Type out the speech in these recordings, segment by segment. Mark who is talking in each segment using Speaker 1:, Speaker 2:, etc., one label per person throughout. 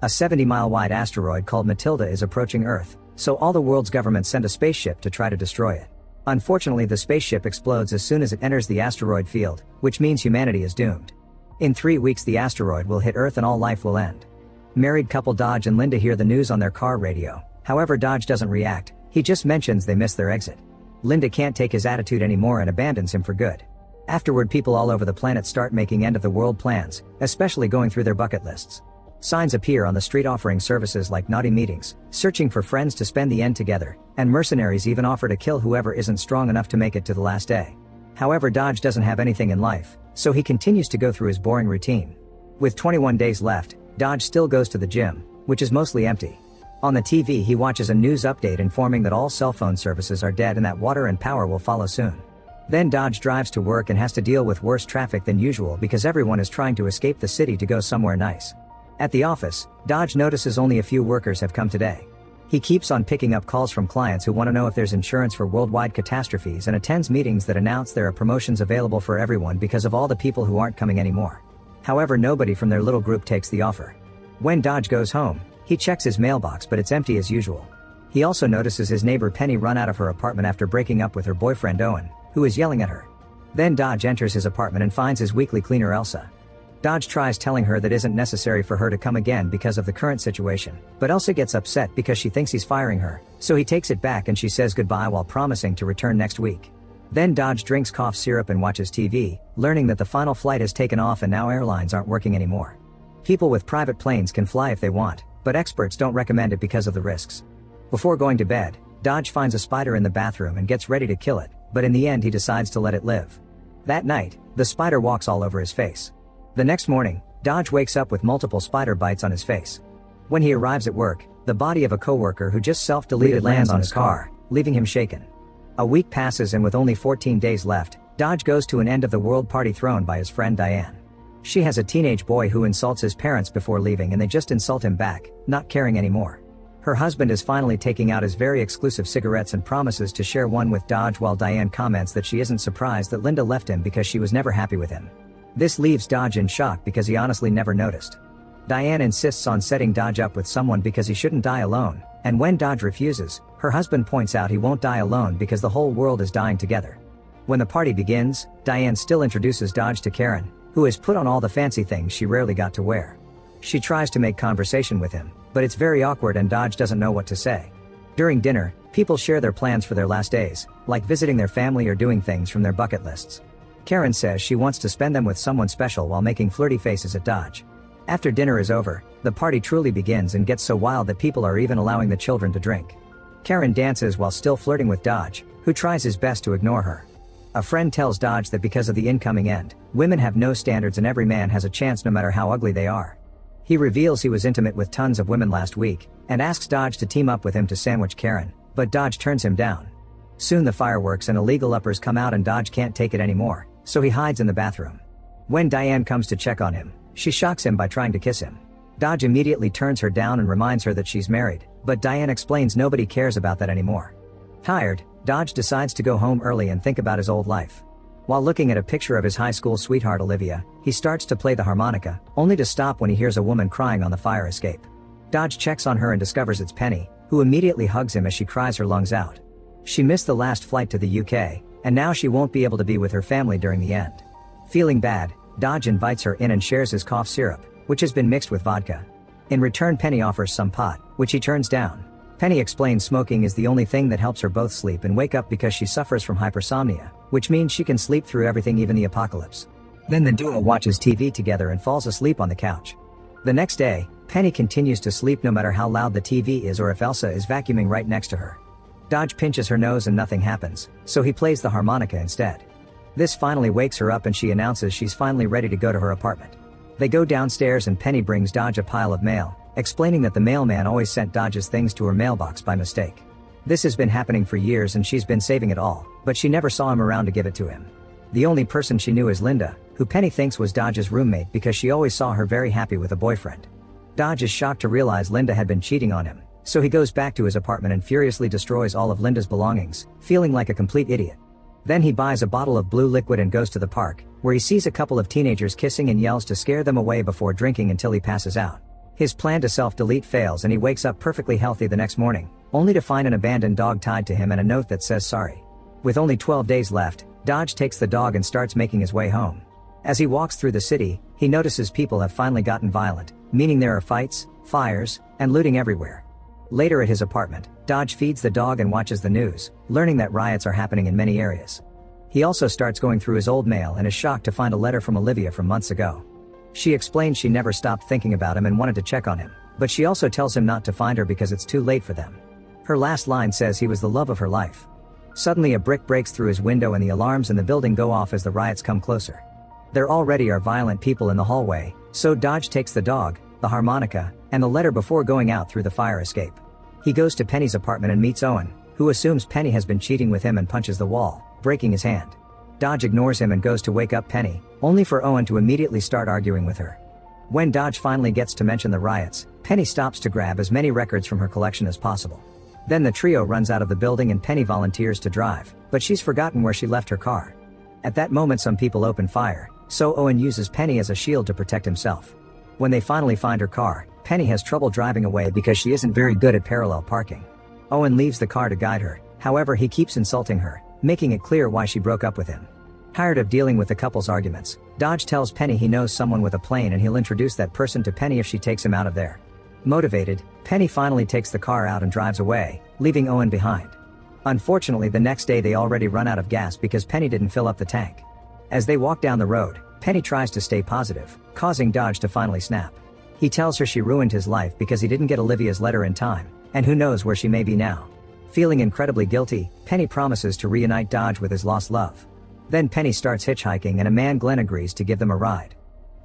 Speaker 1: A 70-mile-wide asteroid called Matilda is approaching Earth, so all the world's governments send a spaceship to try to destroy it. Unfortunately, the spaceship explodes as soon as it enters the asteroid field, which means humanity is doomed. In 3 weeks the asteroid will hit Earth and all life will end. Married couple Dodge and Linda hear the news on their car radio. However, Dodge doesn't react, he just mentions they missed their exit. Linda can't take his attitude anymore and abandons him for good. Afterward, people all over the planet start making end-of-the-world plans, especially going through their bucket lists. Signs appear on the street offering services like naughty meetings, searching for friends to spend the end together, and mercenaries even offer to kill whoever isn't strong enough to make it to the last day. However, Dodge doesn't have anything in life, so he continues to go through his boring routine. With 21 days left, Dodge still goes to the gym, which is mostly empty. On the TV he watches a news update informing that all cell phone services are dead and that water and power will follow soon. Then Dodge drives to work and has to deal with worse traffic than usual because everyone is trying to escape the city to go somewhere nice. At the office, Dodge notices only a few workers have come today. He keeps on picking up calls from clients who want to know if there's insurance for worldwide catastrophes and attends meetings that announce there are promotions available for everyone because of all the people who aren't coming anymore. However, nobody from their little group takes the offer. When Dodge goes home, he checks his mailbox but it's empty as usual. He also notices his neighbor Penny run out of her apartment after breaking up with her boyfriend Owen, who is yelling at her. Then Dodge enters his apartment and finds his weekly cleaner Elsa. Dodge tries telling her that isn't necessary for her to come again because of the current situation, but Elsa gets upset because she thinks he's firing her, so he takes it back and she says goodbye while promising to return next week. Then Dodge drinks cough syrup and watches TV, learning that the final flight has taken off and now airlines aren't working anymore. People with private planes can fly if they want, but experts don't recommend it because of the risks. Before going to bed, Dodge finds a spider in the bathroom and gets ready to kill it, but in the end he decides to let it live. That night, the spider walks all over his face. The next morning, Dodge wakes up with multiple spider bites on his face. When he arrives at work, the body of a coworker who just self-deleted lands on his car, leaving him shaken. A week passes and with only 14 days left, Dodge goes to an end-of-the-world party thrown by his friend Diane. She has a teenage boy who insults his parents before leaving and they just insult him back, not caring anymore. Her husband is finally taking out his very exclusive cigarettes and promises to share one with Dodge while Diane comments that she isn't surprised that Linda left him because she was never happy with him. This leaves Dodge in shock because he honestly never noticed. Diane insists on setting Dodge up with someone because he shouldn't die alone, and when Dodge refuses, her husband points out he won't die alone because the whole world is dying together. When the party begins, Diane still introduces Dodge to Karen, who has put on all the fancy things she rarely got to wear. She tries to make conversation with him, but it's very awkward and Dodge doesn't know what to say. During dinner, people share their plans for their last days, like visiting their family or doing things from their bucket lists. Karen says she wants to spend them with someone special while making flirty faces at Dodge. After dinner is over, the party truly begins and gets so wild that people are even allowing the children to drink. Karen dances while still flirting with Dodge, who tries his best to ignore her. A friend tells Dodge that because of the incoming end, women have no standards and every man has a chance no matter how ugly they are. He reveals he was intimate with tons of women last week, and asks Dodge to team up with him to sandwich Karen, but Dodge turns him down. Soon the fireworks and illegal uppers come out and Dodge can't take it anymore, so he hides in the bathroom. When Diane comes to check on him, she shocks him by trying to kiss him. Dodge immediately turns her down and reminds her that she's married, but Diane explains nobody cares about that anymore. Tired, Dodge decides to go home early and think about his old life. While looking at a picture of his high school sweetheart Olivia, he starts to play the harmonica, only to stop when he hears a woman crying on the fire escape. Dodge checks on her and discovers it's Penny, who immediately hugs him as she cries her lungs out. She missed the last flight to the UK, and now she won't be able to be with her family during the end. Feeling bad, Dodge invites her in and shares his cough syrup, which has been mixed with vodka. In return, Penny offers some pot, which he turns down. Penny explains smoking is the only thing that helps her both sleep and wake up because she suffers from hypersomnia, which means she can sleep through everything, even the apocalypse. Then the duo watches TV together and falls asleep on the couch. The next day, Penny continues to sleep no matter how loud the TV is or if Elsa is vacuuming right next to her. Dodge pinches her nose and nothing happens, so he plays the harmonica instead. This finally wakes her up and she announces she's finally ready to go to her apartment. They go downstairs and Penny brings Dodge a pile of mail, explaining that the mailman always sent Dodge's things to her mailbox by mistake. This has been happening for years and she's been saving it all, but she never saw him around to give it to him. The only person she knew is Linda, who Penny thinks was Dodge's roommate because she always saw her very happy with a boyfriend. Dodge is shocked to realize Linda had been cheating on him, so he goes back to his apartment and furiously destroys all of Linda's belongings, feeling like a complete idiot. Then he buys a bottle of blue liquid and goes to the park, where he sees a couple of teenagers kissing and yells to scare them away before drinking until he passes out. His plan to self-delete fails and he wakes up perfectly healthy the next morning, only to find an abandoned dog tied to him and a note that says sorry. With only 12 days left, Dodge takes the dog and starts making his way home. As he walks through the city, he notices people have finally gotten violent, meaning there are fights, fires, and looting everywhere. Later at his apartment, Dodge feeds the dog and watches the news, learning that riots are happening in many areas. He also starts going through his old mail and is shocked to find a letter from Olivia from months ago. She explains she never stopped thinking about him and wanted to check on him, but she also tells him not to find her because it's too late for them. Her last line says he was the love of her life. Suddenly a brick breaks through his window and the alarms in the building go off as the riots come closer. There already are violent people in the hallway, so Dodge takes the dog, the harmonica, and the letter before going out through the fire escape. He goes to Penny's apartment and meets Owen, who assumes Penny has been cheating with him and punches the wall, breaking his hand. Dodge ignores him and goes to wake up Penny, only for Owen to immediately start arguing with her. When Dodge finally gets to mention the riots, Penny stops to grab as many records from her collection as possible. Then the trio runs out of the building and Penny volunteers to drive, but she's forgotten where she left her car. At that moment some people open fire, so Owen uses Penny as a shield to protect himself. When they finally find her car, Penny has trouble driving away because she isn't very good at parallel parking. Owen leaves the car to guide her, however he keeps insulting her, making it clear why she broke up with him. Tired of dealing with the couple's arguments, Dodge tells Penny he knows someone with a plane and he'll introduce that person to Penny if she takes him out of there. Motivated, Penny finally takes the car out and drives away, leaving Owen behind. Unfortunately, the next day they already run out of gas because Penny didn't fill up the tank. As they walk down the road, Penny tries to stay positive, causing Dodge to finally snap. He tells her she ruined his life because he didn't get Olivia's letter in time, and who knows where she may be now. Feeling incredibly guilty, Penny promises to reunite Dodge with his lost love. Then Penny starts hitchhiking and a man Glenn agrees to give them a ride.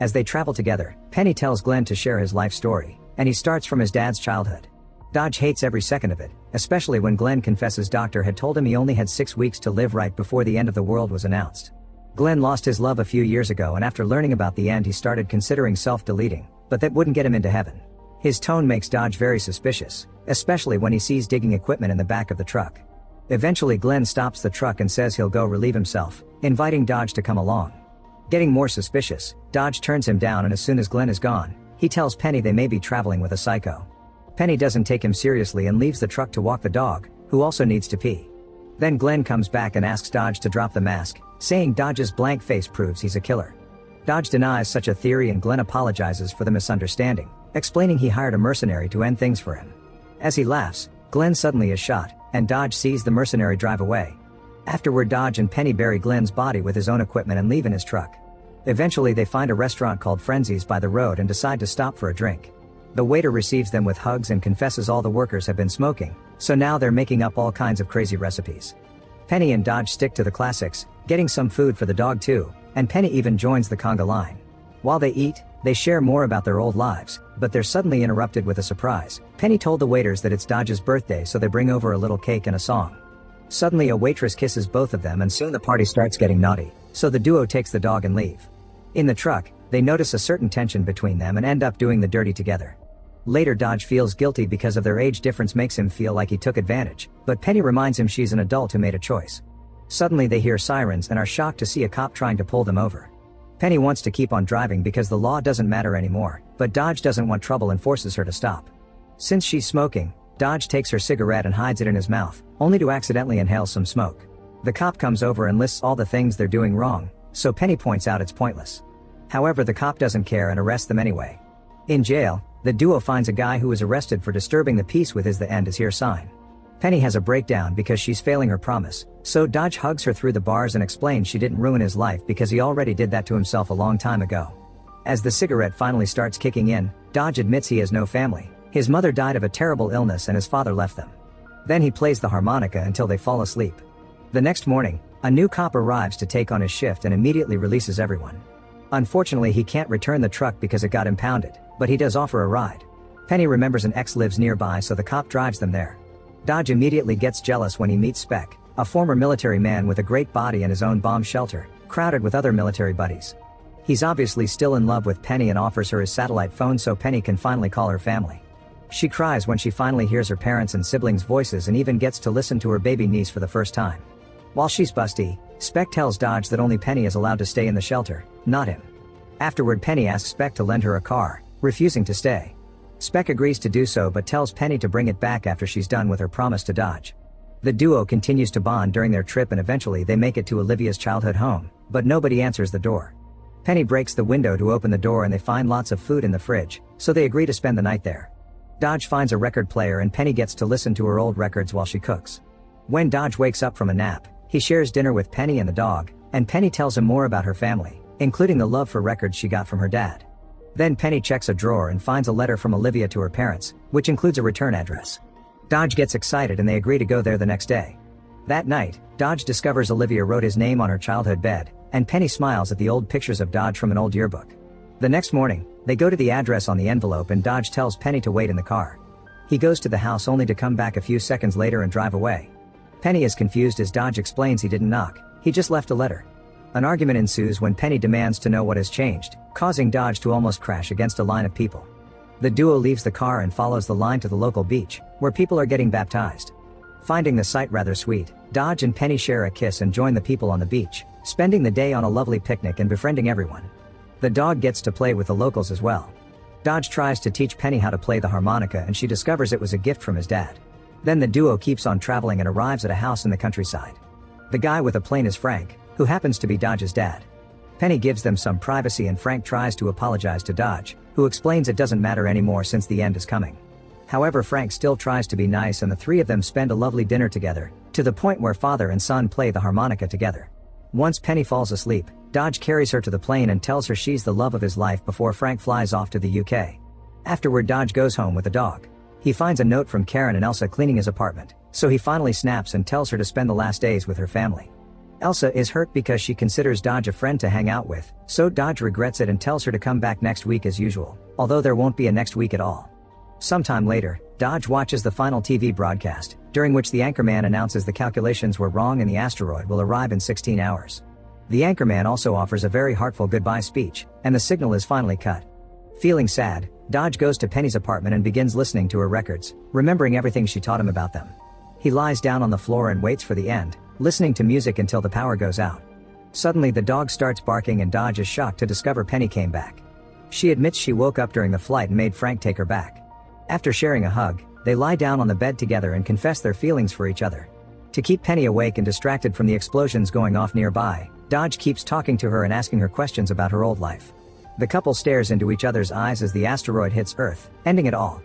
Speaker 1: As they travel together, Penny tells Glenn to share his life story, and he starts from his dad's childhood. Dodge hates every second of it, especially when Glenn confesses doctor had told him he only had 6 weeks to live right before the end of the world was announced. Glenn lost his love a few years ago and after learning about the end he started considering self-deleting, but that wouldn't get him into heaven. His tone makes Dodge very suspicious, especially when he sees digging equipment in the back of the truck. Eventually Glenn stops the truck and says he'll go relieve himself, inviting Dodge to come along. Getting more suspicious, Dodge turns him down and as soon as Glenn is gone, he tells Penny they may be traveling with a psycho. Penny doesn't take him seriously and leaves the truck to walk the dog, who also needs to pee. Then Glenn comes back and asks Dodge to drop the mask, saying Dodge's blank face proves he's a killer. Dodge denies such a theory and Glenn apologizes for the misunderstanding, explaining he hired a mercenary to end things for him. As he laughs, Glenn suddenly is shot, and Dodge sees the mercenary drive away. Afterward Dodge and Penny bury Glenn's body with his own equipment and leave in his truck. Eventually they find a restaurant called Frenzies by the road and decide to stop for a drink. The waiter receives them with hugs and confesses all the workers have been smoking, so now they're making up all kinds of crazy recipes. Penny and Dodge stick to the classics, getting some food for the dog too, and Penny even joins the conga line. While they eat, they share more about their old lives, but they're suddenly interrupted with a surprise. Penny told the waiters that it's Dodge's birthday, so they bring over a little cake and a song. Suddenly a waitress kisses both of them and soon the party starts getting naughty, so the duo takes the dog and leave. In the truck, they notice a certain tension between them and end up doing the dirty together. Later Dodge feels guilty because of their age difference makes him feel like he took advantage, but Penny reminds him she's an adult who made a choice. Suddenly they hear sirens and are shocked to see a cop trying to pull them over. Penny wants to keep on driving because the law doesn't matter anymore, but Dodge doesn't want trouble and forces her to stop. Since she's smoking, Dodge takes her cigarette and hides it in his mouth, only to accidentally inhale some smoke. The cop comes over and lists all the things they're doing wrong, so Penny points out it's pointless. However, the cop doesn't care and arrests them anyway. In jail, the duo finds a guy who was arrested for disturbing the peace with his "the end is here" sign. Penny has a breakdown because she's failing her promise, so Dodge hugs her through the bars and explains she didn't ruin his life because he already did that to himself a long time ago. As the cigarette finally starts kicking in, Dodge admits he has no family. His mother died of a terrible illness and his father left them. Then he plays the harmonica until they fall asleep. The next morning, a new cop arrives to take on his shift and immediately releases everyone. Unfortunately, he can't return the truck because it got impounded, but he does offer a ride. Penny remembers an ex lives nearby, so the cop drives them there. Dodge immediately gets jealous when he meets Spec, a former military man with a great body and his own bomb shelter, crowded with other military buddies. He's obviously still in love with Penny and offers her his satellite phone so Penny can finally call her family. She cries when she finally hears her parents' and siblings' voices and even gets to listen to her baby niece for the first time. While she's busty, Spec tells Dodge that only Penny is allowed to stay in the shelter, not him. Afterward, Penny asks Spec to lend her a car, refusing to stay. Speck agrees to do so but tells Penny to bring it back after she's done with her promise to Dodge. The duo continues to bond during their trip and eventually they make it to Olivia's childhood home, but nobody answers the door. Penny breaks the window to open the door and they find lots of food in the fridge, so they agree to spend the night there. Dodge finds a record player and Penny gets to listen to her old records while she cooks. When Dodge wakes up from a nap, he shares dinner with Penny and the dog, and Penny tells him more about her family, including the love for records she got from her dad. Then Penny checks a drawer and finds a letter from Olivia to her parents, which includes a return address. Dodge gets excited and they agree to go there the next day. That night, Dodge discovers Olivia wrote his name on her childhood bed, and Penny smiles at the old pictures of Dodge from an old yearbook. The next morning, they go to the address on the envelope and Dodge tells Penny to wait in the car. He goes to the house only to come back a few seconds later and drive away. Penny is confused as Dodge explains he didn't knock, he just left a letter. An argument ensues when Penny demands to know what has changed, causing Dodge to almost crash against a line of people. The duo leaves the car and follows the line to the local beach, where people are getting baptized. Finding the sight rather sweet, Dodge and Penny share a kiss and join the people on the beach, spending the day on a lovely picnic and befriending everyone. The dog gets to play with the locals as well. Dodge tries to teach Penny how to play the harmonica and she discovers it was a gift from his dad. Then the duo keeps on traveling and arrives at a house in the countryside. The guy with a plane is Frank, who happens to be Dodge's dad. Penny gives them some privacy and Frank tries to apologize to Dodge, who explains it doesn't matter anymore since the end is coming. However, Frank still tries to be nice and the three of them spend a lovely dinner together, to the point where father and son play the harmonica together. Once Penny falls asleep, Dodge carries her to the plane and tells her she's the love of his life before Frank flies off to the UK. Afterward, Dodge goes home with the dog. He finds a note from Karen and Elsa cleaning his apartment, so he finally snaps and tells her to spend the last days with her family. Elsa is hurt because she considers Dodge a friend to hang out with, so Dodge regrets it and tells her to come back next week as usual, although there won't be a next week at all. Sometime later, Dodge watches the final TV broadcast, during which the anchorman announces the calculations were wrong and the asteroid will arrive in 16 hours. The anchorman also offers a very heartful goodbye speech, and the signal is finally cut. Feeling sad, Dodge goes to Penny's apartment and begins listening to her records, remembering everything she taught him about them. He lies down on the floor and waits for the end, listening to music until the power goes out. Suddenly the dog starts barking and Dodge is shocked to discover Penny came back. She admits she woke up during the flight and made Frank take her back. After sharing a hug, they lie down on the bed together and confess their feelings for each other. To keep Penny awake and distracted from the explosions going off nearby, Dodge keeps talking to her and asking her questions about her old life. The couple stares into each other's eyes as the asteroid hits Earth, ending it all.